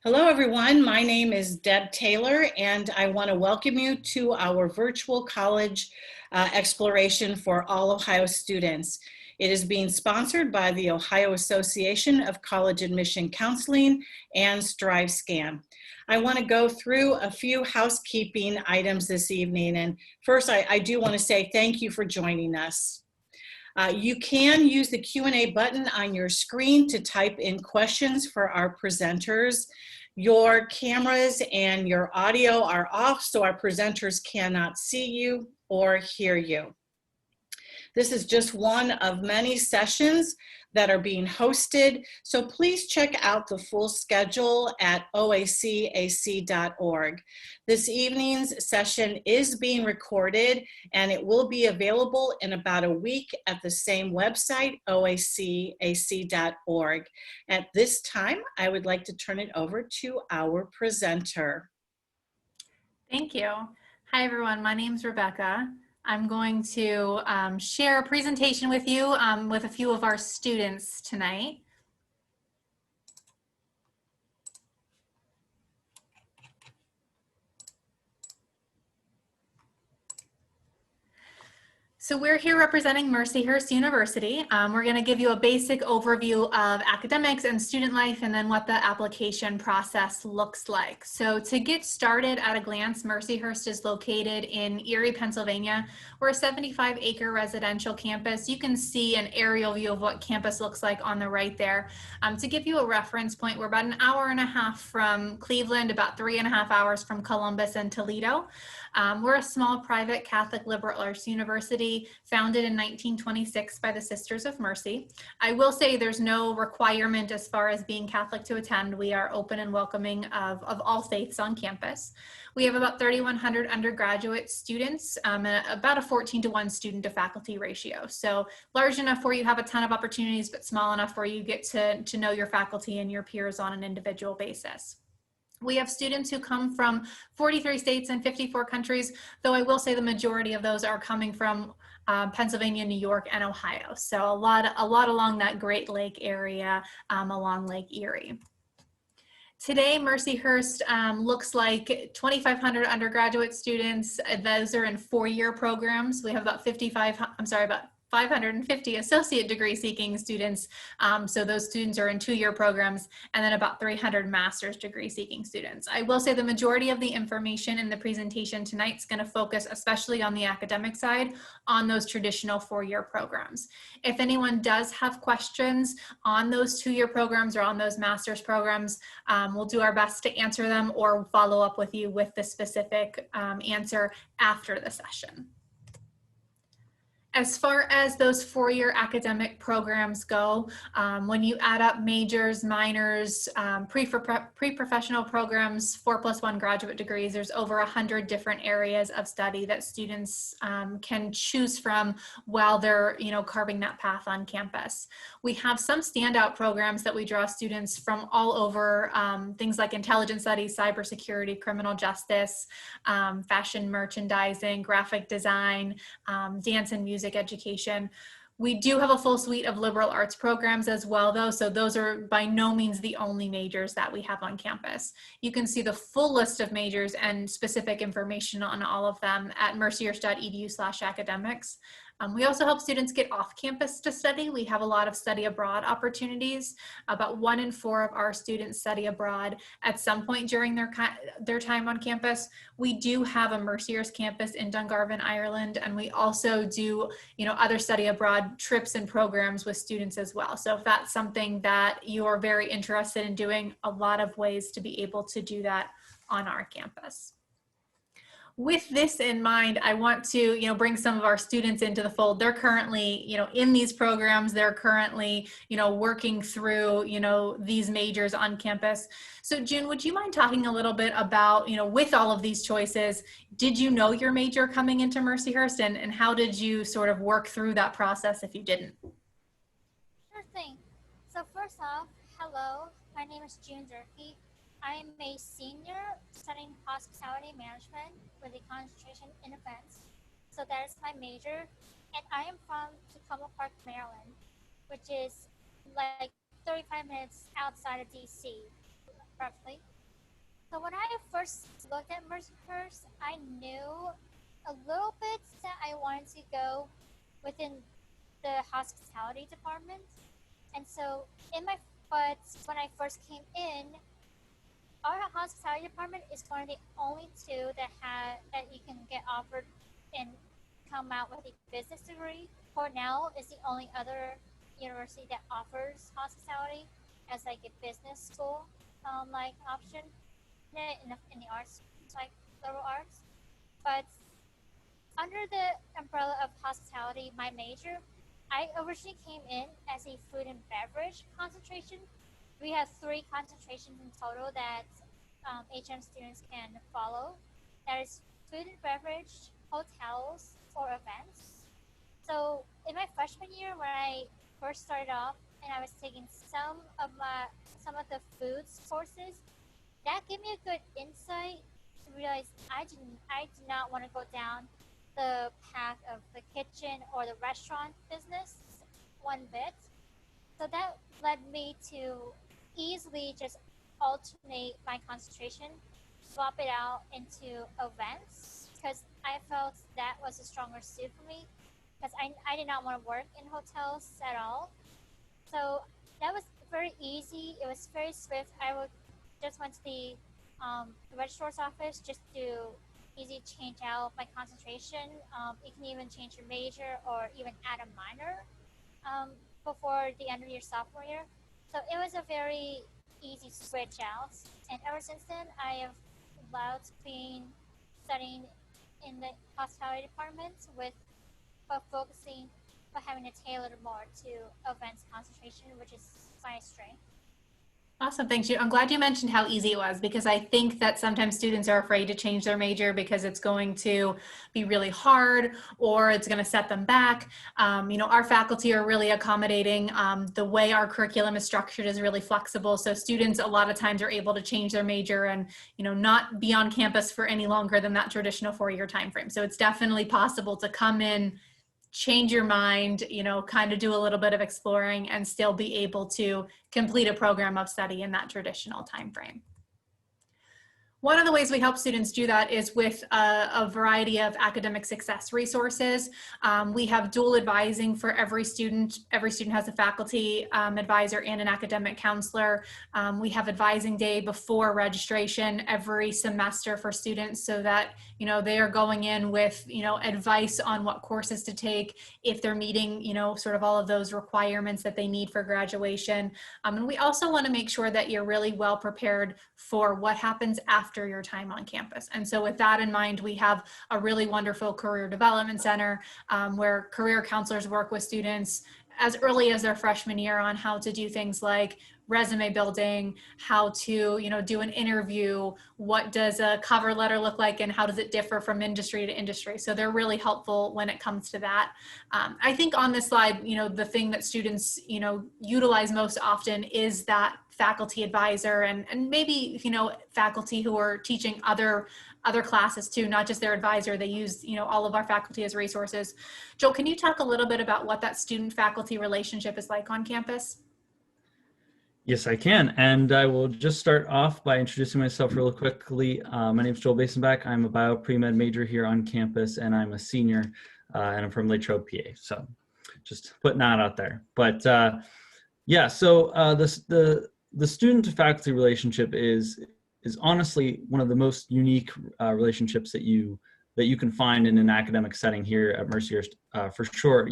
Hello, everyone. My name is Deb Taylor, and I want to welcome you to our virtual college exploration for all Ohio students. It is being sponsored by the Ohio Association of College Admission Counseling and StriveScan. I want to go through a few housekeeping items this evening. And first, I do want to say thank you for joining us. You can use the Q&A button on your screen to type in questions for our presenters. Your cameras and your audio are off, so our presenters cannot see you or hear you. This is just one of many sessions that are being hosted, so please check out the full schedule at oacac.org. This evening's session is being recorded, and it will be available in about a week at the same website, oacac.org. At this time, I would like to turn it over to our presenter. Thank you. Hi, everyone. My name's Rebecca. I'm going to share a presentation with you with a few of our students tonight. So we're here representing Mercyhurst University. We're going to give you a basic overview of academics and student life and then what the application process looks like. So to get started at a glance, Mercyhurst is located in Erie, Pennsylvania. We're a 75-acre residential campus. You can see an aerial view of what campus looks like on the right there. To give you a reference point, we're about an hour and a half from Cleveland, about 3.5 hours from Columbus and Toledo. We're a small private Catholic liberal arts university founded in 1926 by the Sisters of Mercy. I will say there's no requirement as far as being Catholic to attend. We are open and welcoming of all faiths on campus. We have about 3,100 undergraduate students and about a 14-to-1 student to faculty ratio. So large enough where you have a ton of opportunities, but small enough where you get to know your faculty and your peers on an individual basis. We have students who come from 43 states and 54 countries, though I will say the majority of those are coming from Pennsylvania, New York, and Ohio. So a lot along that Great Lake area along Lake Erie. Today, Mercyhurst looks like 2,500 undergraduate students. Those are in 4-year programs. We have about 550 associate degree seeking students. So those students are in 2-year programs, and then about 300 master's degree seeking students. I will say the majority of the information in the presentation tonight is going to focus, especially on the academic side, on those traditional 4-year programs. If anyone does have questions on those 2-year programs or on those master's programs, we'll do our best to answer them or follow up with you with the specific answer after the session. As far as those 4-year academic programs go, when you add up majors, minors, pre-professional programs, 4+1 graduate degrees, there's over 100 different areas of study that students can choose from while they're carving that path on campus. We have some standout programs that we draw students from all over, things like intelligence studies, cybersecurity, criminal justice, fashion merchandising, graphic design, dance and music education. We do have a full suite of liberal arts programs as well, though, so those are by no means the only majors that we have on campus. You can see the full list of majors and specific information on all of them at mercyhurst.edu/academics. We also help students get off campus to study. We have a lot of study abroad opportunities. About 1 in 4 of our students study abroad at some point during their time on campus. We do have a Mercyhurst campus in Dungarvan, Ireland, and we also do other study abroad trips and programs with students as well. So if that's something that you're very interested in doing, a lot of ways to be able to do that on our campus. With this in mind, I want to, bring some of our students into the fold. They're currently, in these programs. They're currently, working through, these majors on campus. So June, would you mind talking a little bit about, with all of these choices, did you know your major coming into Mercyhurst, and how did you sort of work through that process if you didn't? Sure thing. So first off, hello, my name is June Durkee. I am a senior studying hospitality management with a concentration in events. So that is my major. And I am from Tacoma Park, Maryland, which is like 35 minutes outside of DC. roughly. So when I first looked at Mercyhurst, I knew a little bit that I wanted to go within the hospitality department. And so but when I first came in, our hospitality department is one of the only two that you can get offered and come out with a business degree. Cornell is the only other university that offers hospitality as like a business school like option in the arts, like liberal arts. But under the umbrella of hospitality, my major, I originally came in as a food and beverage concentration. We have 3 concentrations in total that HM students can follow. That is food and beverage, hotels, or events. So in my freshman year, when I first started off and I was taking some of the foods courses, that gave me a good insight to realize I did not want to go down the path of the kitchen or the restaurant business one bit. So that led me to easily just alternate my concentration, swap it out into events, because I felt that was a stronger suit for me, because I did not want to work in hotels at all. So that was very easy. It was very swift. I just went to the registrar's office just to easy change out my concentration. You can even change your major or even add a minor before the end of your sophomore year. So it was a very easy switch out. And ever since then, I have loved studying in the hospitality department but having to tailor more to events concentration, which is my strength. Awesome, thanks. I'm glad you mentioned how easy it was, because I think that sometimes students are afraid to change their major because it's going to be really hard or it's going to set them back. Our faculty are really accommodating. The way our curriculum is structured is really flexible. So students a lot of times are able to change their major and, not be on campus for any longer than that traditional 4-year time frame. So it's definitely possible to come in, change your mind, kind of do a little bit of exploring and still be able to complete a program of study in that traditional time frame. One of the ways we help students do that is with a variety of academic success resources. We have dual advising for every student. Every student has a faculty advisor and an academic counselor. We have advising day before registration every semester for students so that, they are going in with, advice on what courses to take if they're meeting, sort of all of those requirements that they need for graduation. And we also want to make sure that you're really well prepared for what happens after your time on campus. And so with that in mind, we have a really wonderful career development center where career counselors work with students as early as their freshman year on how to do things like resume building, how to, do an interview, what does a cover letter look like, and how does it differ from industry to industry. So they're really helpful when it comes to that. I think on this slide, the thing that students, utilize most often is that faculty advisor and maybe, faculty who are teaching other classes too, not just their advisor. They use, all of our faculty as resources. Joel, can you talk a little bit about what that student-faculty relationship is like on campus? Yes, I can. And I will just start off by introducing myself real quickly. My name is Joel Basenbach. I'm a bio pre-med major here on campus, and I'm a senior, and I'm from Latrobe, PA. So just putting that out there. But yeah, so the student-to-faculty relationship is honestly one of the most unique relationships that you can find in an academic setting here at Mercyhurst, for sure.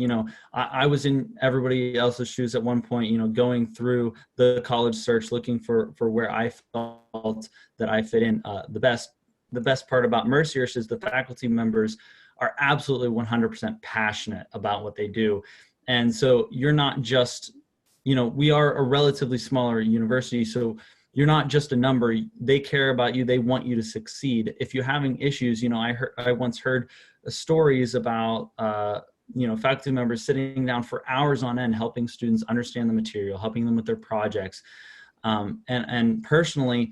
I was in everybody else's shoes at one point, going through the college search, looking for where I felt that I fit in. The best part about Mercyhurst is the faculty members are absolutely 100% passionate about what they do. And so you're not just, we are a relatively smaller university, so you're not just a number. They care about you. They want you to succeed. If you're having issues, I once heard stories about, faculty members sitting down for hours on end, helping students understand the material, helping them with their projects. And personally,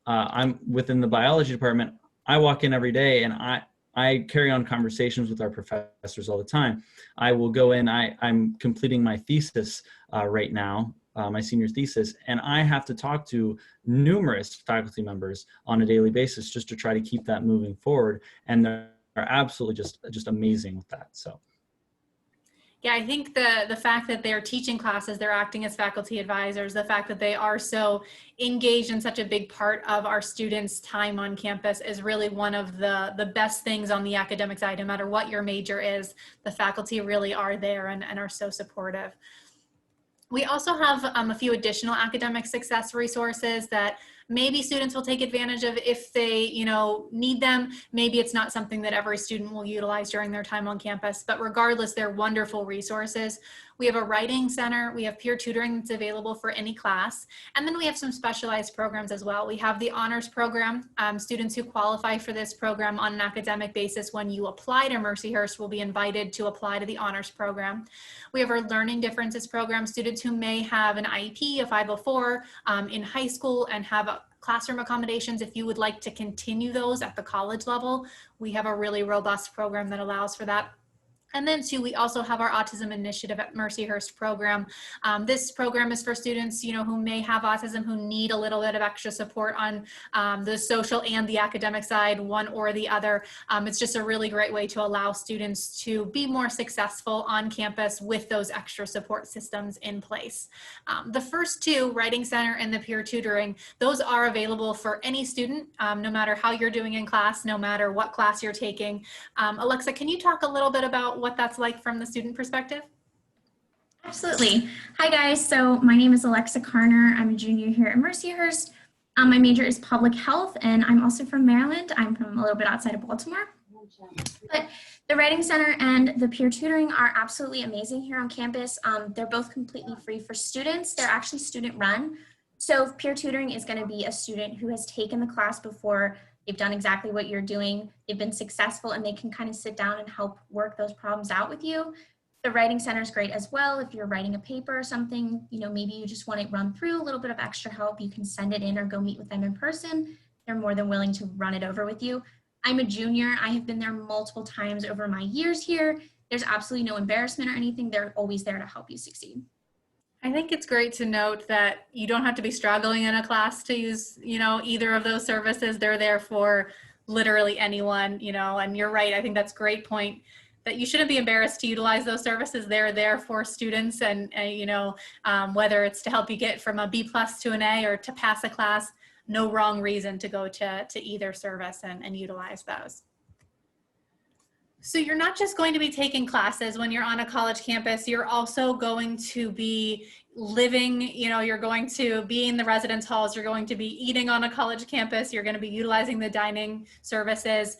I'm within the biology department. I walk in every day and I carry on conversations with our professors all the time. I will go in, I'm completing my thesis right now. my senior thesis, and I have to talk to numerous faculty members on a daily basis just to try to keep that moving forward, and they're absolutely just amazing with that. So. Yeah, I think the fact that they're teaching classes, they're acting as faculty advisors, the fact that they are so engaged in such a big part of our students' time on campus is really one of the best things on the academic side. No matter what your major is, the faculty really are there and are so supportive. We also have a few additional academic success resources that maybe students will take advantage of if they, need them. Maybe it's not something that every student will utilize during their time on campus, but regardless, they're wonderful resources. We have a writing center, we have peer tutoring that's available for any class, and then we have some specialized programs as well. We have the honors program. Students who qualify for this program on an academic basis, when you apply to Mercyhurst, will be invited to apply to the honors program. We have our learning differences program, students who may have an IEP, a 504 in high school and have classroom accommodations. If you would like to continue those at the college level, we have a really robust program that allows for that. And then too, we also have our Autism Initiative at Mercyhurst program. This program is for students, who may have autism, who need a little bit of extra support on the social and the academic side, one or the other. It's just a really great way to allow students to be more successful on campus with those extra support systems in place. The first two, Writing Center and the peer tutoring, those are available for any student, no matter how you're doing in class, no matter what class you're taking. Alexa, can you talk a little bit about what that's like from the student perspective? Absolutely. Hi guys, so my name is Alexa Karner. I'm a junior here at Mercyhurst. My major is public health, and I'm also from Maryland. I'm from a little bit outside of Baltimore. But the Writing Center and the peer tutoring are absolutely amazing here on campus. They're both completely free for students. They're actually student run. So peer tutoring is going to be a student who has taken the class before. They've done exactly what you're doing. They've been successful, and they can kind of sit down and help work those problems out with you. The Writing Center is great as well. If you're writing a paper or something, maybe you just want it run through, a little bit of extra help, you can send it in or go meet with them in person. They're more than willing to run it over with you. I'm a junior. I have been there multiple times over my years here. There's absolutely no embarrassment or anything. They're always there to help you succeed. I think it's great to note that you don't have to be struggling in a class to use, either of those services. They're there for literally anyone, and you're right. I think that's a great point, that you shouldn't be embarrassed to utilize those services. They're there for students, and whether it's to help you get from a B+ to an A or to pass a class, no wrong reason to go to either service and utilize those. So you're not just going to be taking classes when you're on a college campus, you're also going to be living, you're going to be in the residence halls, you're going to be eating on a college campus, you're going to be utilizing the dining services.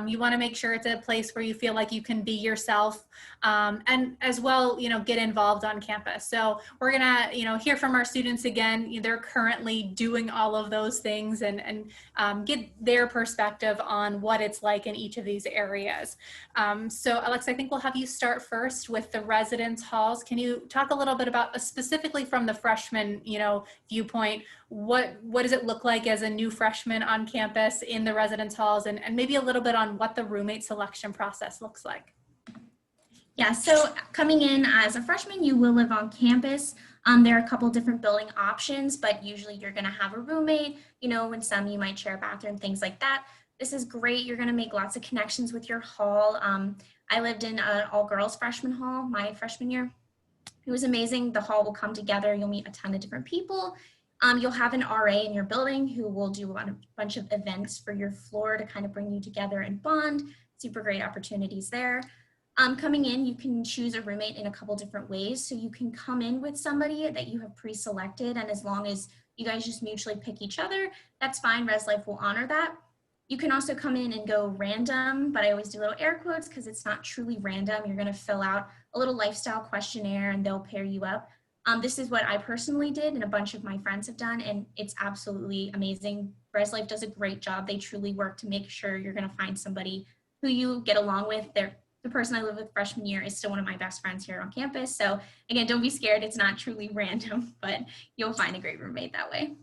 You want to make sure it's a place where you feel like you can be yourself, and as well, get involved on campus. So we're going to, hear from our students again. They're currently doing all of those things and get their perspective on what it's like in each of these areas. So Alexa, I think we'll have you start first with the residence halls. Can you talk a little bit about, specifically from the freshman, viewpoint, what does it look like as a new freshman on campus in the residence halls, and maybe a little bit on what the roommate selection process looks like? Yeah, so coming in as a freshman, you will live on campus. There are a couple different building options, but usually you're going to have a roommate, and some you might share a bathroom, things like that. This is great. You're going to make lots of connections with your hall. I lived in an all-girls freshman hall my freshman year. It was amazing. The hall will come together. You'll meet a ton of different people. You'll have an RA in your building who will do a bunch of events for your floor to kind of bring you together and bond. Super great opportunities there. Coming in, you can choose a roommate in a couple different ways. So you can come in with somebody that you have pre-selected, and as long as you guys just mutually pick each other, that's fine. Res Life will honor that. You can also come in and go random, but I always do little air quotes because it's not truly random. You're going to fill out a little lifestyle questionnaire and they'll pair you up. This is what I personally did and a bunch of my friends have done, and it's absolutely amazing. Res Life does a great job. They truly work to make sure you're going to find somebody who you get along with. The person I live with freshman year is still one of my best friends here on campus. So again, don't be scared. It's not truly random, but you'll find a great roommate that way.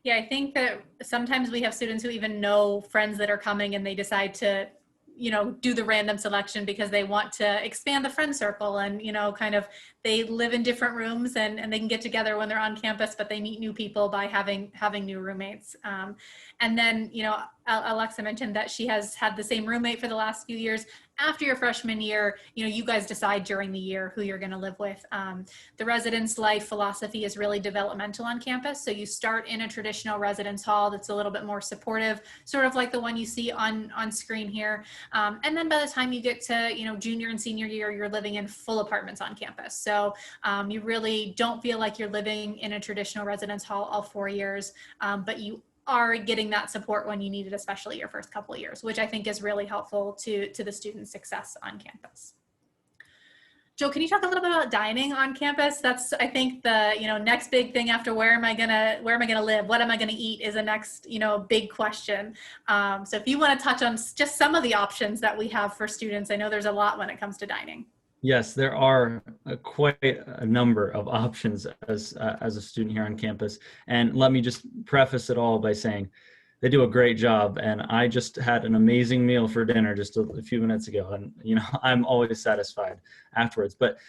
Yeah, I think that sometimes we have students who even know friends that are coming and they decide to, do the random selection because they want to expand the friend circle and, kind of they live in different rooms and they can get together when they're on campus, but they meet new people by having new roommates. And then, you know, Alexa mentioned that she has had the same roommate for the last few years. After your freshman year, you know, you guys decide during the year who you're going to live with. The residence life philosophy is really developmental on campus. So you start in a traditional residence hall that's a little bit more supportive, sort of like the one you see on screen here. And then by the time you get to, you know, junior and senior year, you're living in full apartments on campus. So you really don't feel like you're living in a traditional residence hall all 4 years, but you are getting that support when you need it, especially your first couple of years, which I think is really helpful to the student success on campus. Joe, can you talk a little bit about dining on campus? That's, I think, the, you know, next big thing after where am I gonna live? What am I gonna eat is the next, you know, big question. So if you want to touch on just some of the options that we have for students, I know there's a lot when it comes to dining. Yes, there are quite a number of options as a student here on campus. And let me just preface it all by saying they do a great job. And I just had an amazing meal for dinner just a few minutes ago. And, you know, I'm always satisfied afterwards. But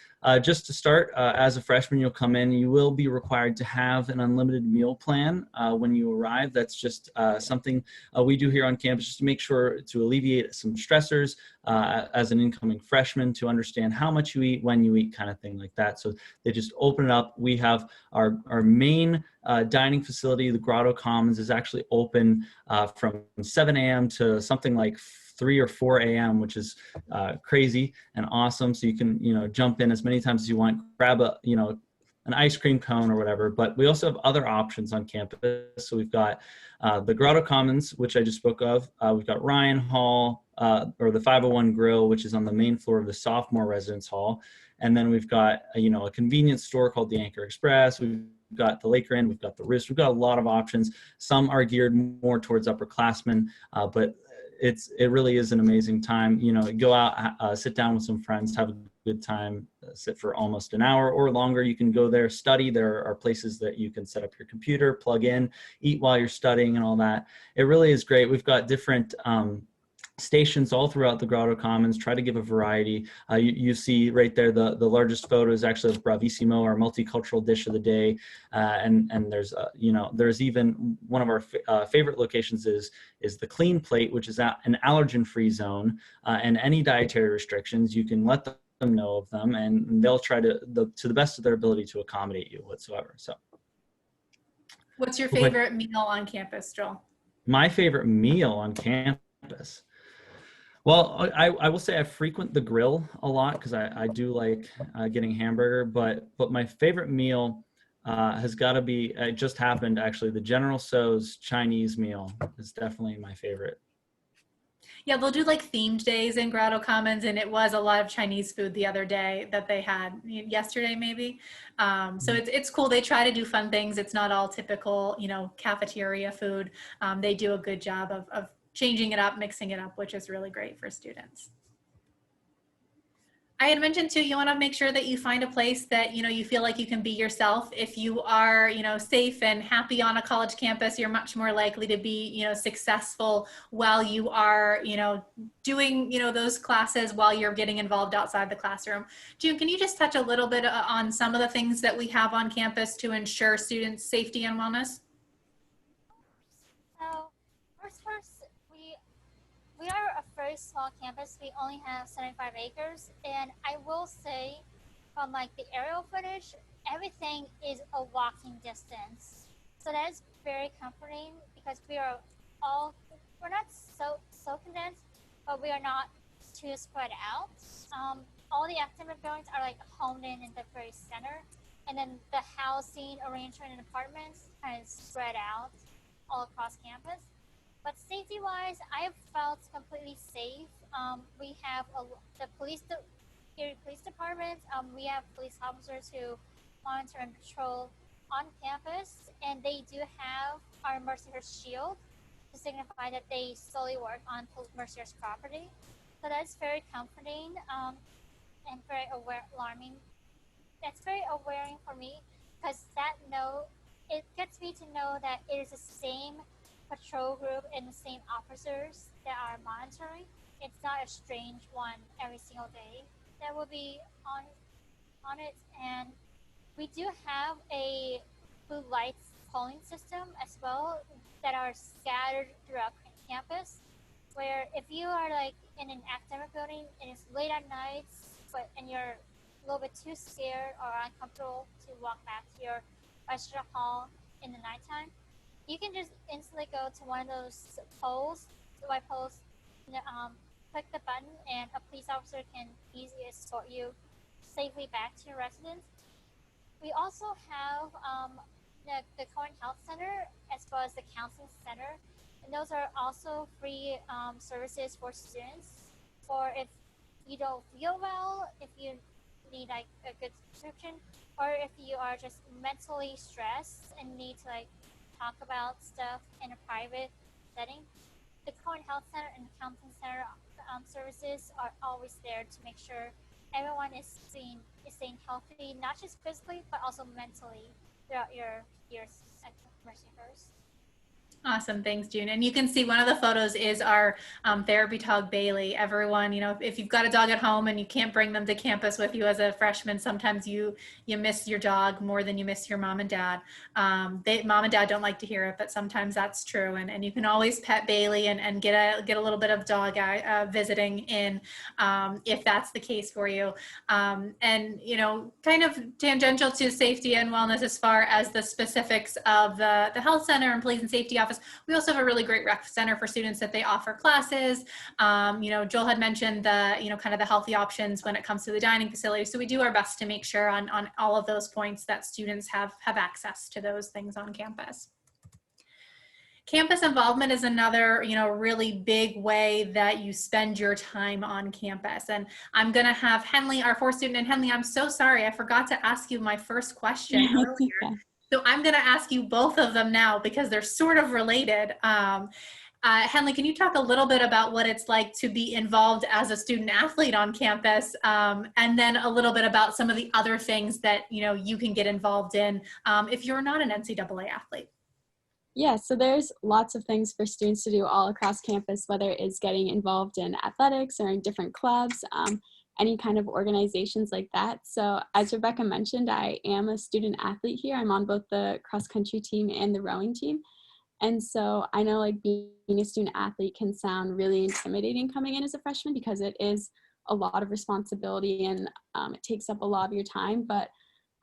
just to start, as a freshman, you'll come in, you will be required to have an unlimited meal plan when you arrive. That's just something we do here on campus just to make sure to alleviate some stressors as an incoming freshman, to understand how much you eat, when you eat, kind of thing like that. So they just open it up. We have our main dining facility, the Grotto Commons, is actually open from 7 a.m. to something like 3 or 4 a.m., which is crazy and awesome. So you can, you know, jump in as many times as you want, grab a, you know, an ice cream cone or whatever. But we also have other options on campus. So we've got the Grotto Commons, which I just spoke of. We've got Ryan Hall, or the 501 Grill, which is on the main floor of the sophomore residence hall. And then we've got, you know, a convenience store called the Anchor Express. We've got the Laker Inn, we've got the Roost. We've got a lot of options. Some are geared more towards upperclassmen, but it really is an amazing time. You know, go out, sit down with some friends, have a good time, sit for almost an hour or longer. You can go there, study. There are places that you can set up your computer, plug in, eat while you're studying and all that. It really is great. We've got different stations all throughout the Grotto Commons, try to give a variety. You see right there, the largest photo is actually of Bravissimo, our multicultural dish of the day. And there's, you know, there's even one of our favorite locations is the Clean Plate, which is an allergen-free zone. And any dietary restrictions, you can let them know of them, and they'll try to the best of their ability to accommodate you whatsoever. So, what's your favorite meal on campus, Joel? My favorite meal on campus. Well, I will say I frequent the grill a lot because I do like getting hamburger, but my favorite meal has got to be, it just happened actually, the General Tso's Chinese meal is definitely my favorite. Yeah, they'll do like themed days in Grotto Commons, and it was a lot of Chinese food the other day that they had, yesterday maybe. So it's cool. They try to do fun things. It's not all typical, you know, cafeteria food. They do a good job of changing it up, mixing it up, which is really great for students. I had mentioned too, you want to make sure that you find a place that, you know, you feel like you can be yourself. If you are, you know, safe and happy on a college campus, you're much more likely to be, you know, successful while you are, you know, doing, you know, those classes while you're getting involved outside the classroom. June, can you just touch a little bit on some of the things that we have on campus to ensure students' safety and wellness? So first, we are a very small campus. We only have 75 acres, and I will say, from like the aerial footage, everything is a walking distance. So that is very comforting because we're not so condensed, but we are not too spread out. All the academic buildings are like honed in the very center, and then the housing arrangement in apartments kind of spread out all across campus. But safety-wise, I have felt completely safe. We have the police department. We have police officers who monitor and patrol on campus, and they do have our Mercyhurst shield to signify that they solely work on Mercyhurst property. So that's very comforting and very alarming. That's very awareing for me because it gets me to know that it is the same patrol group and the same officers that are monitoring. It's not a strange one every single day that will be on on it. And we do have a blue lights polling system as well that are scattered throughout campus, where if you are like in an academic building and it's late at night, and you're a little bit too scared or uncomfortable to walk back to your lecture hall in the nighttime, you can just instantly go to one of those polls, the white polls, click the button, and a police officer can easily escort you safely back to your residence. We also have the Cohen Health Center as well as the Counseling Center, and those are also free services for students. For if you don't feel well, if you need like a good prescription, or if you are just mentally stressed and need to like talk about stuff in a private setting, the Cohen Health Center and the Counseling Center services are always there to make sure everyone is staying healthy, not just physically, but also mentally throughout your years at Mercyhurst. Awesome. Thanks, June. And you can see one of the photos is our therapy dog, Bailey. Everyone, you know, if you've got a dog at home and you can't bring them to campus with you as a freshman, sometimes you miss your dog more than you miss your mom and dad. Mom and dad don't like to hear it, but sometimes that's true. And you can always pet Bailey and get a little bit of dog visiting in if that's the case for you. And, you know, kind of tangential to safety and wellness as far as the specifics of the health center and police and safety office. We also have a really great rec center for students that they offer classes. You know, Joel had mentioned the, you know, kind of the healthy options when it comes to the dining facility. So we do our best to make sure on all of those points that students have access to those things on campus. Campus involvement is another, you know, really big way that you spend your time on campus. And I'm going to have Henley, our fourth student, and Henley, I'm so sorry, I forgot to ask you my first question earlier. Okay. So I'm going to ask you both of them now because they're sort of related. Henley, can you talk a little bit about what it's like to be involved as a student athlete on campus, and then a little bit about some of the other things that, you know, you can get involved in if you're not an NCAA athlete? Yeah, so there's lots of things for students to do all across campus, whether it's getting involved in athletics or in different clubs, any kind of organizations like that. So as Rebecca mentioned, I am a student athlete here. I'm on both the cross country team and the rowing team. And so I know like being a student athlete can sound really intimidating coming in as a freshman because it is a lot of responsibility and it takes up a lot of your time. But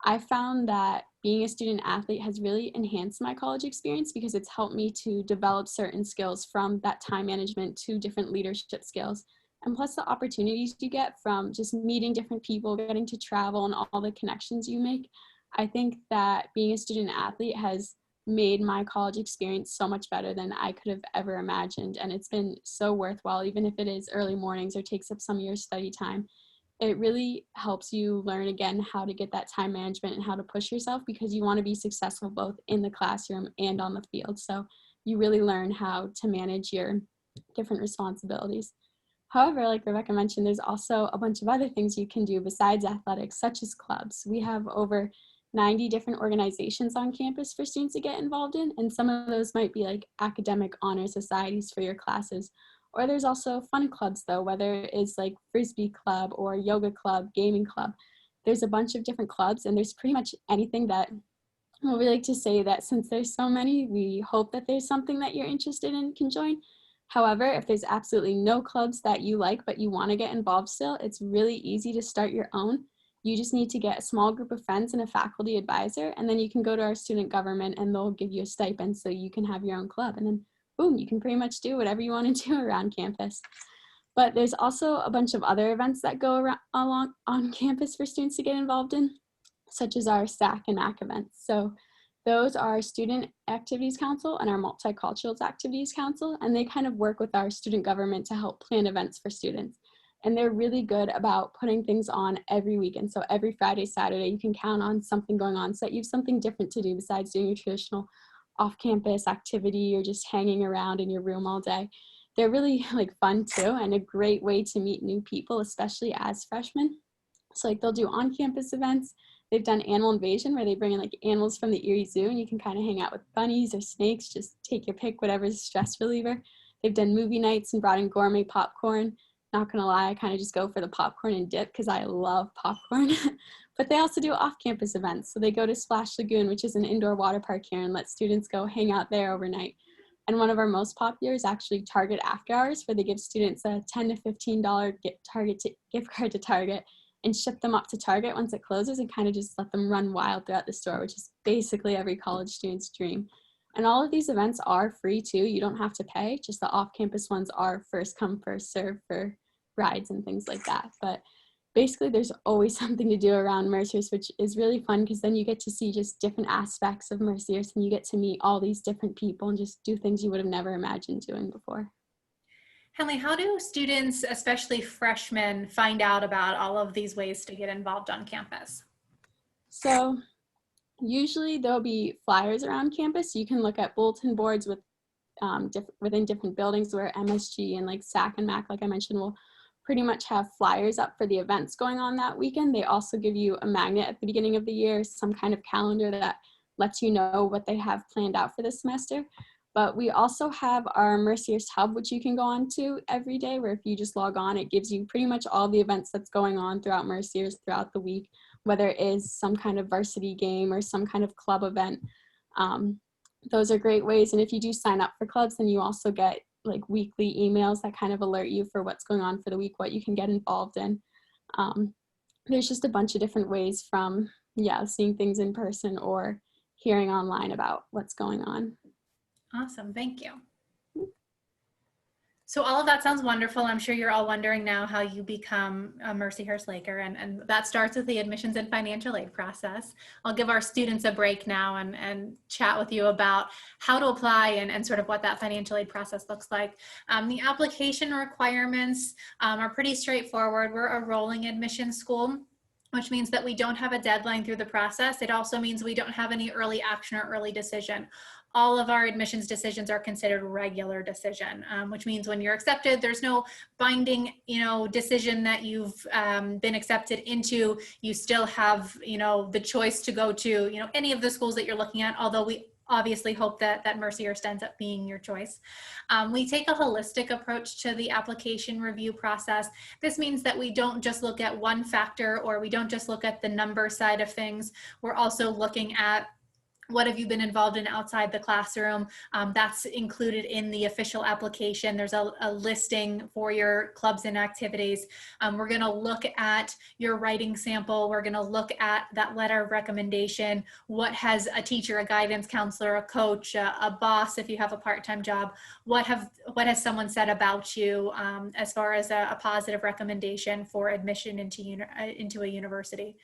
I found that being a student athlete has really enhanced my college experience because it's helped me to develop certain skills from that time management to different leadership skills. And plus the opportunities you get from just meeting different people, getting to travel and all the connections you make. I think that being a student athlete has made my college experience so much better than I could have ever imagined. And it's been so worthwhile, even if it is early mornings or takes up some of your study time. It really helps you learn again how to get that time management and how to push yourself because you want to be successful both in the classroom and on the field. So you really learn how to manage your different responsibilities. However, like Rebecca mentioned, there's also a bunch of other things you can do besides athletics, such as clubs. We have over 90 different organizations on campus for students to get involved in, and some of those might be like academic honor societies for your classes. Or there's also fun clubs though, whether it's like Frisbee club or yoga club, gaming club. There's a bunch of different clubs and there's pretty much anything that, well, we like to say that since there's so many, we hope that there's something that you're interested in can join. However, if there's absolutely no clubs that you like but you want to get involved still, it's really easy to start your own. You just need to get a small group of friends and a faculty advisor, and then you can go to our student government and they'll give you a stipend so you can have your own club. And then boom, you can pretty much do whatever you want to do around campus. But there's also a bunch of other events that go along on campus for students to get involved in, such as our SAC and MAC events. So those are Student Activities Council and our Multicultural Activities Council, and they kind of work with our student government to help plan events for students. And they're really good about putting things on every weekend. So every Friday, Saturday, you can count on something going on so that you have something different to do besides doing your traditional off-campus activity or just hanging around in your room all day. They're really like fun too and a great way to meet new people, especially as freshmen. So like they'll do on-campus events. They've done Animal Invasion where they bring in like animals from the Erie Zoo and you can kind of hang out with bunnies or snakes, just take your pick, whatever's a stress reliever. They've done movie nights and brought in gourmet popcorn. not gonna lie, I kind of just go for the popcorn and dip because I love popcorn. But they also do off-campus events. So they go to Splash Lagoon, which is an indoor water park here, and let students go hang out there overnight. And one of our most popular is actually Target After Hours, where they give students a $10 to $15 gift card to Target and ship them up to Target once it closes and kind of just let them run wild throughout the store, which is basically every college student's dream. And all of these events are free too. You don't have to pay, just the off-campus ones are first come, first serve for rides and things like that. But basically there's always something to do around Mercyhurst, which is really fun because then you get to see just different aspects of Mercyhurst and you get to meet all these different people and just do things you would have never imagined doing before. Henley, how do students, especially freshmen, find out about all of these ways to get involved on campus? So usually there'll be flyers around campus. You can look at bulletin boards with within different buildings where MSG and like SAC and MAC, like I mentioned, will pretty much have flyers up for the events going on that weekend. They also give you a magnet at the beginning of the year, some kind of calendar that lets you know what they have planned out for this semester. But we also have our Mercyhurst Hub, which you can go on to every day, where if you just log on, it gives you pretty much all the events that's going on throughout Mercyhurst throughout the week, whether it is some kind of varsity game or some kind of club event. Those are great ways. And if you do sign up for clubs, then you also get like weekly emails that kind of alert you for what's going on for the week, what you can get involved in. There's just a bunch of different ways from, seeing things in person or hearing online about what's going on. Awesome, thank you. So all of that sounds wonderful. I'm sure you're all wondering now how you become a Mercyhurst Laker, and that starts with the admissions and financial aid process. I'll give our students a break now and chat with you about how to apply and sort of what that financial aid process looks like. The application requirements are pretty straightforward. We're a rolling admission school, which means that we don't have a deadline through the process. It also means we don't have any early action or early decision. All of our admissions decisions are considered regular decision, which means when you're accepted, there's no binding, decision that you've been accepted into. You still have, the choice to go to, any of the schools that you're looking at, although we obviously hope that Mercyhurst ends up being your choice. We take a holistic approach to the application review process. This means that we don't just look at one factor, or we don't just look at the number side of things. We're also looking at what have you been involved in outside the classroom. That's included in the official application. There's a listing for your clubs and activities. We're gonna look at your writing sample. We're gonna look at that letter of recommendation. What has a teacher, a guidance counselor, a coach, a boss, if you have a part-time job, what has someone said about you as far as a positive recommendation for admission into a university.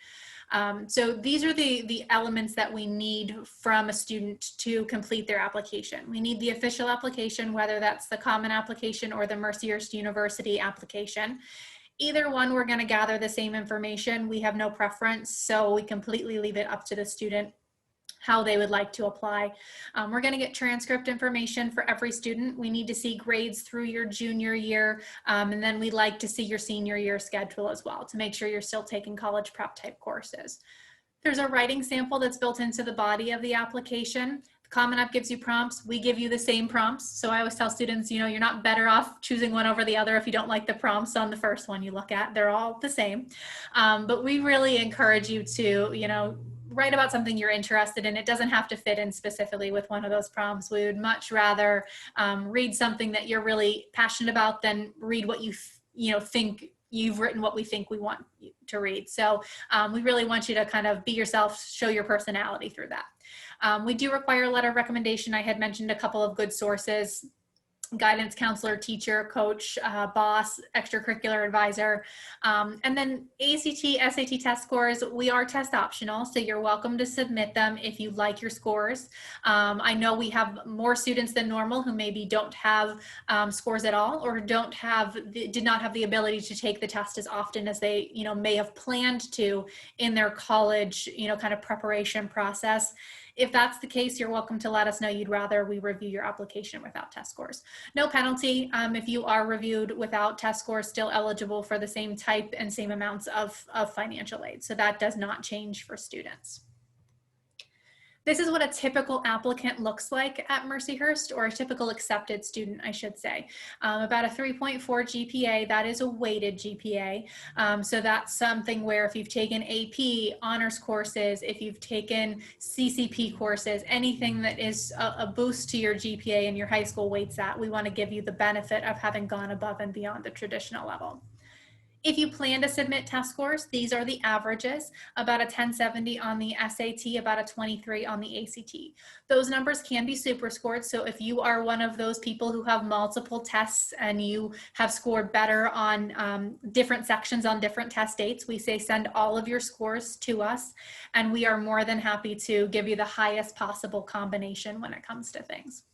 So these are the elements that we need from a student to complete their application. We need the official application, whether that's the common application or the Mercyhurst University application. Either one, we're going to gather the same information. We have no preference, so we completely leave it up to the student how they would like to apply. We're going to get transcript information for every student. We need to see grades through your junior year, and then we'd like to see your senior year schedule as well to make sure you're still taking college prep type courses. There's a writing sample that's built into the body of the application. Common App gives you prompts. We give you the same prompts. So I always tell students, you're not better off choosing one over the other if you don't like the prompts on the first one you look at. They're all the same. But we really encourage you to, write about something you're interested in. It doesn't have to fit in specifically with one of those prompts. We would much rather read something that you're really passionate about than read what you think you've written, what we think we want you to read. So we really want you to kind of be yourself, show your personality through that. We do require a letter of recommendation. I had mentioned a couple of good sources: guidance counselor, teacher, coach, boss, extracurricular advisor. And then ACT, SAT test scores, we are test optional, so you're welcome to submit them if you like your scores. I know we have more students than normal who maybe don't have scores at all, or did not have the ability to take the test as often as they may have planned to in their college kind of preparation process. If that's the case, you're welcome to let us know you'd rather we review your application without test scores. No penalty if you are reviewed without test scores, still eligible for the same type and same amounts of financial aid. So that does not change for students. This is what a typical applicant looks like at Mercyhurst, or a typical accepted student, I should say. About a 3.4 GPA, that is a weighted GPA. So that's something where if you've taken AP, honors courses, if you've taken CCP courses, anything that is a boost to your GPA and your high school weights that, we want to give you the benefit of having gone above and beyond the traditional level. If you plan to submit test scores, these are the averages, about a 1070 on the SAT, about a 23 on the ACT. Those numbers can be super scored, so if you are one of those people who have multiple tests and you have scored better on different sections on different test dates, we say send all of your scores to us, and we are more than happy to give you the highest possible combination when it comes to things.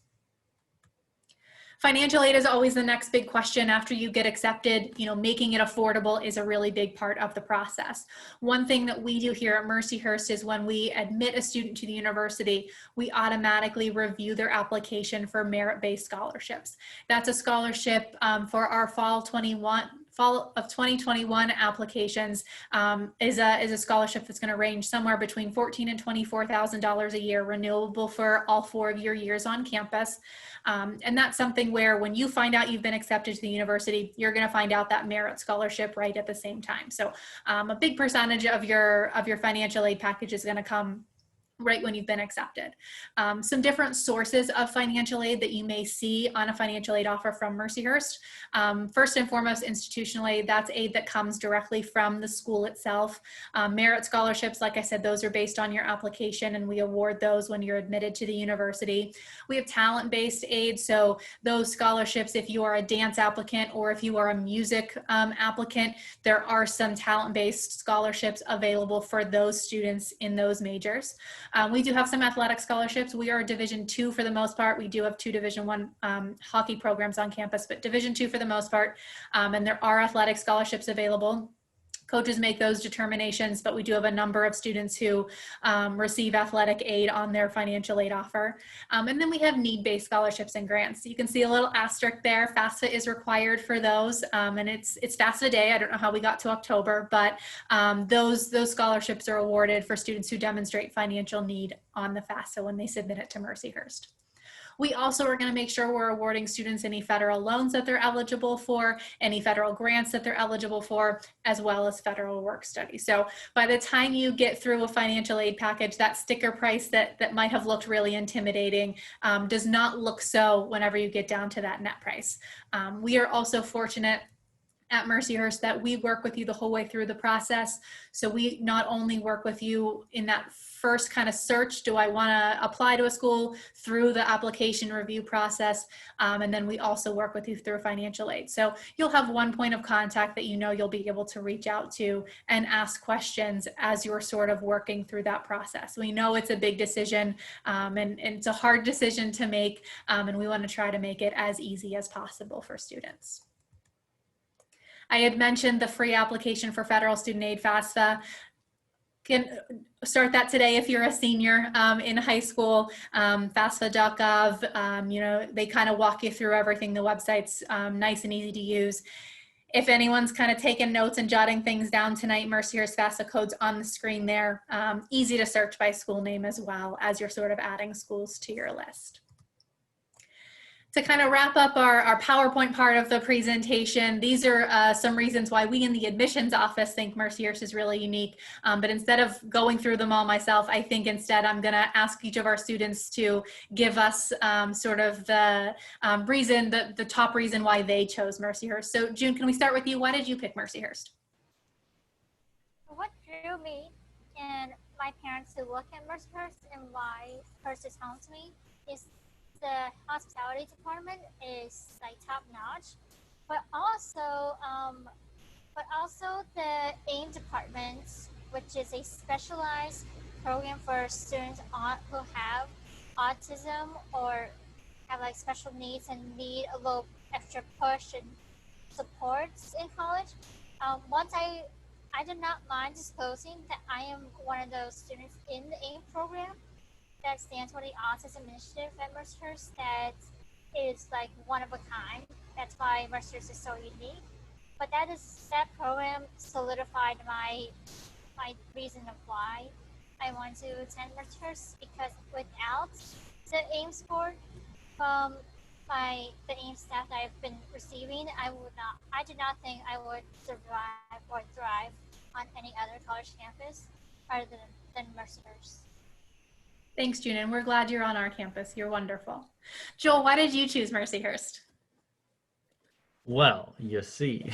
Financial aid is always the next big question after you get accepted. You know, making it affordable is a really big part of the process. One thing that we do here at Mercyhurst is when we admit a student to the university, we automatically review their application for merit-based scholarships. That's a scholarship for our fall of 2021 applications is a scholarship that's going to range somewhere between $14,000 and $24,000 a year, renewable for all 4 of your years on campus. And that's something where when you find out you've been accepted to the university, you're going to find out that merit scholarship right at the same time. So a big percentage of your financial aid package is going to come right when you've been accepted. Some different sources of financial aid that you may see on a financial aid offer from Mercyhurst. First and foremost, institutional aid. That's aid that comes directly from the school itself. Merit scholarships, like I said, those are based on your application, and we award those when you're admitted to the university. We have talent-based aid, so those scholarships, if you are a dance applicant or if you are a music applicant, there are some talent-based scholarships available for those students in those majors. We do have some athletic scholarships. We are Division II for the most part. We do have 2 Division I hockey programs on campus, but Division II for the most part. And there are athletic scholarships available. Coaches make those determinations, but we do have a number of students who receive athletic aid on their financial aid offer. And then we have need-based scholarships and grants. You can see a little asterisk there. FAFSA is required for those, and it's FAFSA Day. I don't know how we got to October, but those scholarships are awarded for students who demonstrate financial need on the FAFSA when they submit it to Mercyhurst. We also are going to make sure we're awarding students any federal loans that they're eligible for, any federal grants that they're eligible for, as well as federal work study. So by the time you get through a financial aid package, that sticker price that might have looked really intimidating does not look so whenever you get down to that net price. We are also fortunate at Mercyhurst that we work with you the whole way through the process. So we not only work with you in that first kind of search, do I want to apply to a school, through the application review process, and then we also work with you through financial aid. So you'll have one point of contact that you know you'll be able to reach out to and ask questions as you're sort of working through that process. We know it's a big decision and it's a hard decision to make, and we want to try to make it as easy as possible for students. I had mentioned the free application for federal student aid, FAFSA. Can start that today if you're a senior in high school. FAFSA.gov, you know, they kind of walk you through everything. The website's nice and easy to use. If anyone's kind of taking notes and jotting things down tonight, Mercyhurst FAFSA code's on the screen there. Easy to search by school name as well as you're sort of adding schools to your list. To kind of wrap up our PowerPoint part of the presentation, these are some reasons why we in the admissions office think Mercyhurst is really unique. But instead of going through them all myself, I think instead I'm going to ask each of our students to give us sort of the reason, the top reason why they chose Mercyhurst. So June, can we start with you? Why did you pick Mercyhurst? What drew me and my parents to look at Mercyhurst and why Hurst is home to me is the hospitality department is like top notch, but also the AIM department, which is a specialized program for students who have autism or have like special needs and need a little extra push and supports in college. Once I did not mind disclosing that I am one of those students in the AIM program. That stands for the Autism Initiative at Mercyhurst, that is like one of a kind. That's why Mercyhurst is so unique. But that program solidified my reason of why. I want to attend Mercyhurst because without the AIM score from the AIM staff that I've been receiving, I do not think I would survive or thrive on any other college campus other than Mercyhurst. Thanks, June, and we're glad you're on our campus. You're wonderful. Joel, why did you choose Mercyhurst? Well, you see,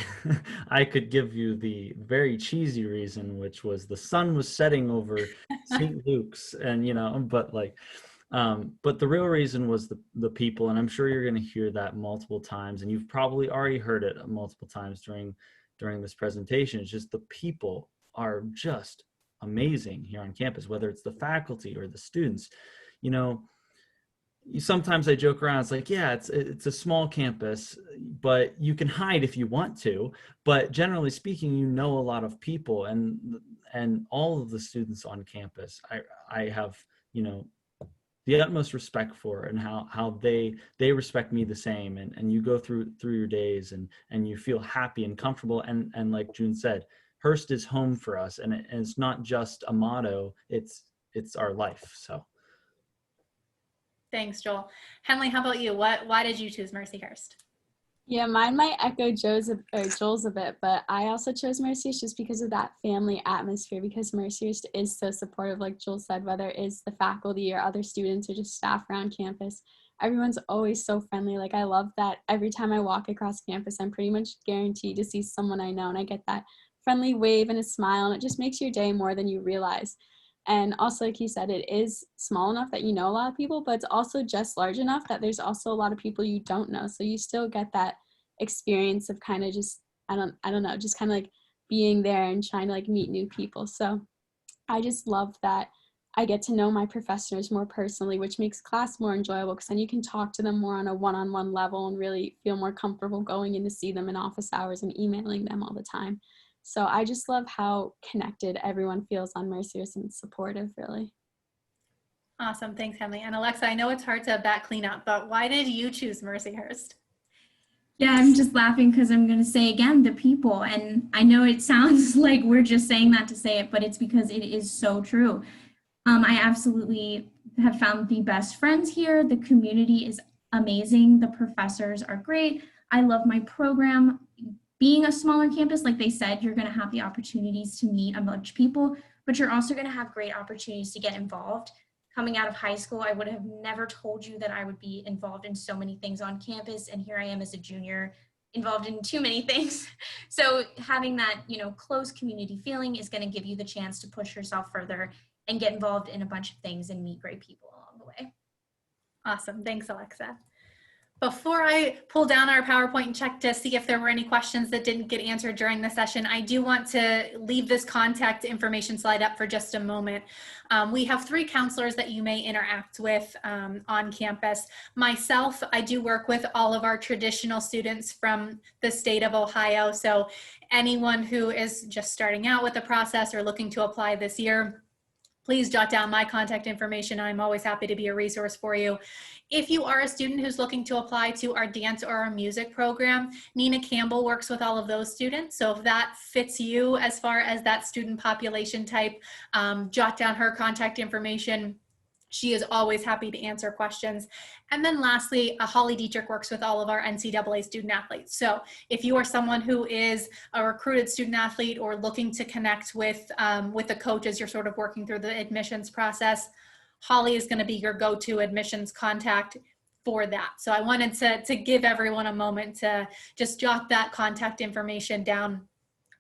I could give you the very cheesy reason, which was the sun was setting over St. Luke's, and but the real reason was the people, and I'm sure you're going to hear that multiple times, and you've probably already heard it multiple times during this presentation. It's just the people are just amazing here on campus, whether it's the faculty or the students. You know, sometimes I joke around, it's like, yeah, it's a small campus, but you can hide if you want to. But generally speaking, you know a lot of people, and all of the students on campus, I have, the utmost respect for, and how they respect me the same. And you go through your days and you feel happy and comfortable. And like June said, Hearst is home for us, and it's not just a motto, it's our life. So. Thanks, Joel. Henley, how about you? Why did you choose Mercyhurst? Yeah, mine might echo Joel's a bit, but I also chose Mercyhurst just because of that family atmosphere, because Mercyhurst is so supportive, like Joel said, whether it's the faculty or other students or just staff around campus. Everyone's always so friendly. Like, I love that every time I walk across campus, I'm pretty much guaranteed to see someone I know, and I get that friendly wave and a smile, and it just makes your day more than you realize. And also, like you said, it is small enough that you know a lot of people, but it's also just large enough that there's also a lot of people you don't know. So you still get that experience of kind of just, I don't know, just kind of like being there and trying to like meet new people. So I just love that I get to know my professors more personally, which makes class more enjoyable, because then you can talk to them more on a one-on-one level and really feel more comfortable going in to see them in office hours and emailing them all the time. So I just love how connected everyone feels on Mercyhurst and supportive, really. Awesome. Thanks, Henley. And Alexa, I know it's hard to back clean up, but why did you choose Mercyhurst? Yeah, I'm just laughing because I'm going to say again, the people. And I know it sounds like we're just saying that to say it, but it's because it is so true. I absolutely have found the best friends here. The community is amazing. The professors are great. I love my program. Being a smaller campus, like they said, you're going to have the opportunities to meet a bunch of people, but you're also going to have great opportunities to get involved. Coming out of high school, I would have never told you that I would be involved in so many things on campus, and here I am as a junior, involved in too many things. So having that, close community feeling is going to give you the chance to push yourself further and get involved in a bunch of things and meet great people along the way. Awesome. Thanks, Alexa. Before I pull down our PowerPoint and check to see if there were any questions that didn't get answered during the session, I do want to leave this contact information slide up for just a moment. We have 3 counselors that you may interact with on campus. Myself, I do work with all of our traditional students from the state of Ohio. So anyone who is just starting out with the process or looking to apply this year, please jot down my contact information. I'm always happy to be a resource for you. If you are a student who's looking to apply to our dance or our music program, Nina Campbell works with all of those students. So if that fits you as far as that student population type, jot down her contact information. She is always happy to answer questions. And then lastly, Holly Dietrich works with all of our NCAA student athletes. So if you are someone who is a recruited student athlete or looking to connect with the coach as you're sort of working through the admissions process, Holly is going to be your go-to admissions contact for that. So I wanted to give everyone a moment to just jot that contact information down.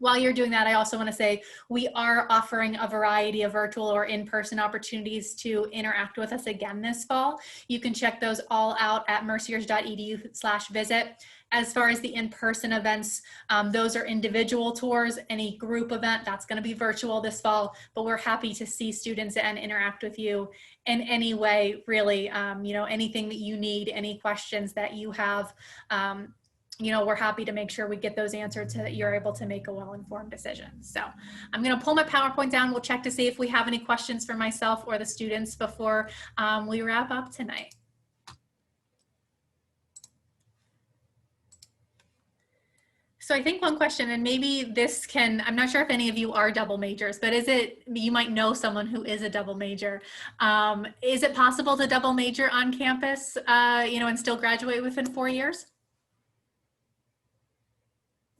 While you're doing that, I also want to say we are offering a variety of virtual or in-person opportunities to interact with us again this fall. You can check those all out at mercyhurst.edu/visit. As far as the in-person events, those are individual tours. Any group event, that's going to be virtual this fall, but we're happy to see students and interact with you in any way, really, anything that you need, any questions that you have. We're happy to make sure we get those answered so that you're able to make a well-informed decision. So I'm going to pull my PowerPoint down. We'll check to see if we have any questions for myself or the students before we wrap up tonight. So I think one question, and maybe this can, I'm not sure if any of you are double majors, but is it, you might know someone who is a double major. Is it possible to double major on campus, and still graduate within 4 years?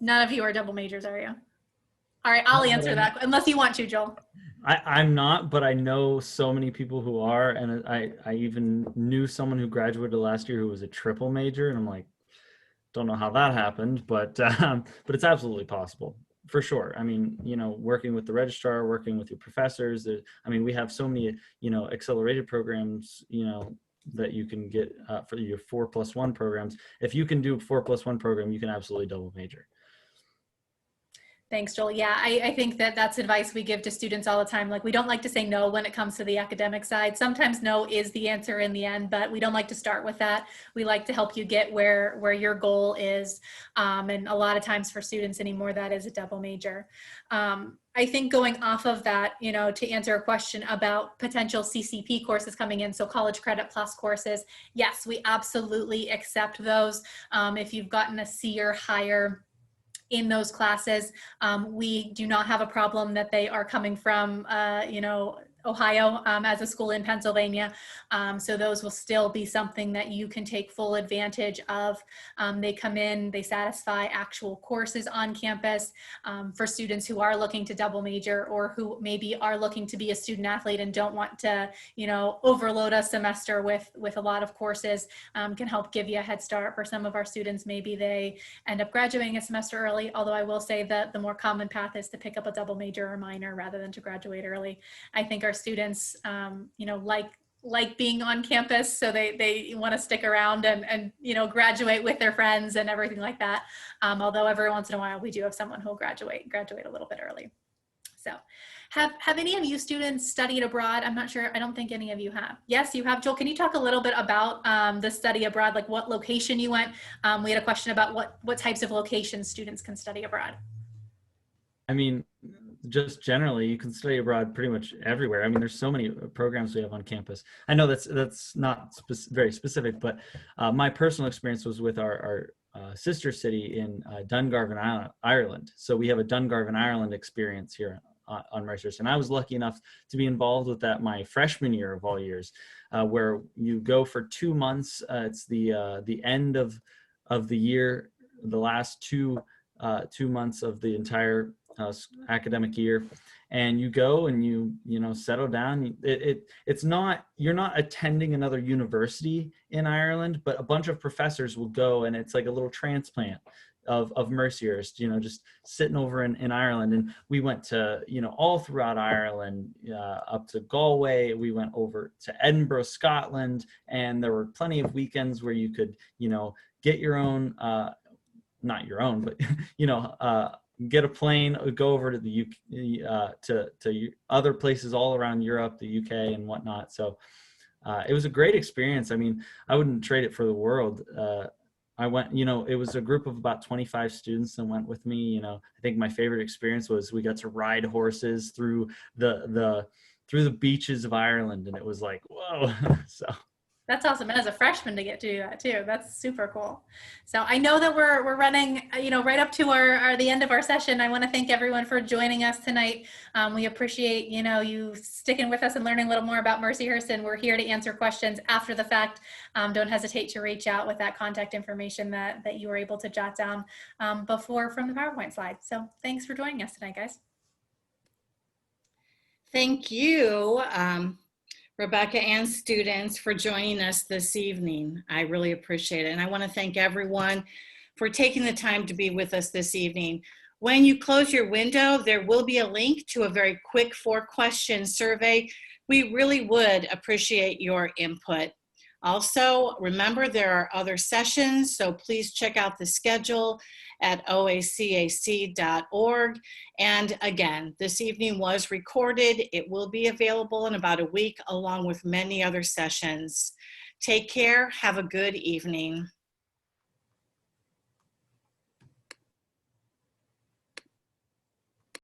None of you are double majors, are you? All right, I'll answer that, unless you want to, Joel. I'm not, but I know so many people who are, and I even knew someone who graduated last year who was a triple major, and I'm like, don't know how that happened, but it's absolutely possible for sure. I mean, working with the registrar, working with your professors. I mean, we have so many, accelerated programs, that you can get for your 4+1 programs. If you can do a 4+1 program, you can absolutely double major. Thanks, Joel. Yeah, I think that that's advice we give to students all the time. Like, we don't like to say no when it comes to the academic side. Sometimes no is the answer in the end, but we don't like to start with that. We like to help you get where your goal is. And a lot of times for students anymore, that is a double major. I think going off of that, to answer a question about potential CCP courses coming in, so college credit plus courses, yes, we absolutely accept those. If you've gotten a C or higher in those classes, we do not have a problem that they are coming from, Ohio as a school in Pennsylvania. So those will still be something that you can take full advantage of. They come in, they satisfy actual courses on campus for students who are looking to double major, or who maybe are looking to be a student athlete and don't want to, overload a semester with a lot of courses. Can help give you a head start. For some of our students, maybe they end up graduating a semester early, although I will say that the more common path is to pick up a double major or minor rather than to graduate early. I think our students, like being on campus, so they want to stick around and graduate with their friends and everything like that. Although every once in a while we do have someone who will graduate a little bit early. So have any of you students studied abroad? I'm not sure. I don't think any of you have. Yes, you have. Joel, can you talk a little bit about the study abroad, like what location you went? We had a question about what types of locations students can study abroad. I mean, just generally, you can study abroad pretty much everywhere. I mean, there's so many programs we have on campus. I know that's not very specific, but my personal experience was with our sister city in Dungarvan, Ireland. So we have a Dungarvan, Ireland experience here on Mercyhurst. And I was lucky enough to be involved with that my freshman year of all years, where you go for 2 months. It's the end of the year, the last 2 months of the entire academic year, and you go and you settle down. It's not, you're not attending another university in Ireland, but a bunch of professors will go, and it's like a little transplant of Mercyhurst, just sitting over in Ireland. And we went to all throughout Ireland, up to Galway. We went over to Edinburgh, Scotland, and there were plenty of weekends where you could get your own, not your own, but get a plane, go over to the UK, to other places all around Europe, the UK and whatnot. So it was a great experience. I mean, I wouldn't trade it for the world. I went, it was a group of about 25 students that went with me. I think my favorite experience was we got to ride horses through the beaches of Ireland, and it was like, whoa. So that's awesome. And as a freshman to get to do that too, that's super cool. So I know that we're running, right up to the end of our session. I want to thank everyone for joining us tonight. We appreciate, you sticking with us and learning a little more about Mercyhurst, and we're here to answer questions after the fact. Don't hesitate to reach out with that contact information that you were able to jot down before from the PowerPoint slide. So thanks for joining us tonight, guys. Thank you, Rebecca and students, for joining us this evening. I really appreciate it. And I want to thank everyone for taking the time to be with us this evening. When you close your window, there will be a link to a very quick 4-question survey. We really would appreciate your input. Also, remember there are other sessions, so please check out the schedule at oacac.org. And again, this evening was recorded. It will be available in about a week, along with many other sessions. Take care. Have a good evening.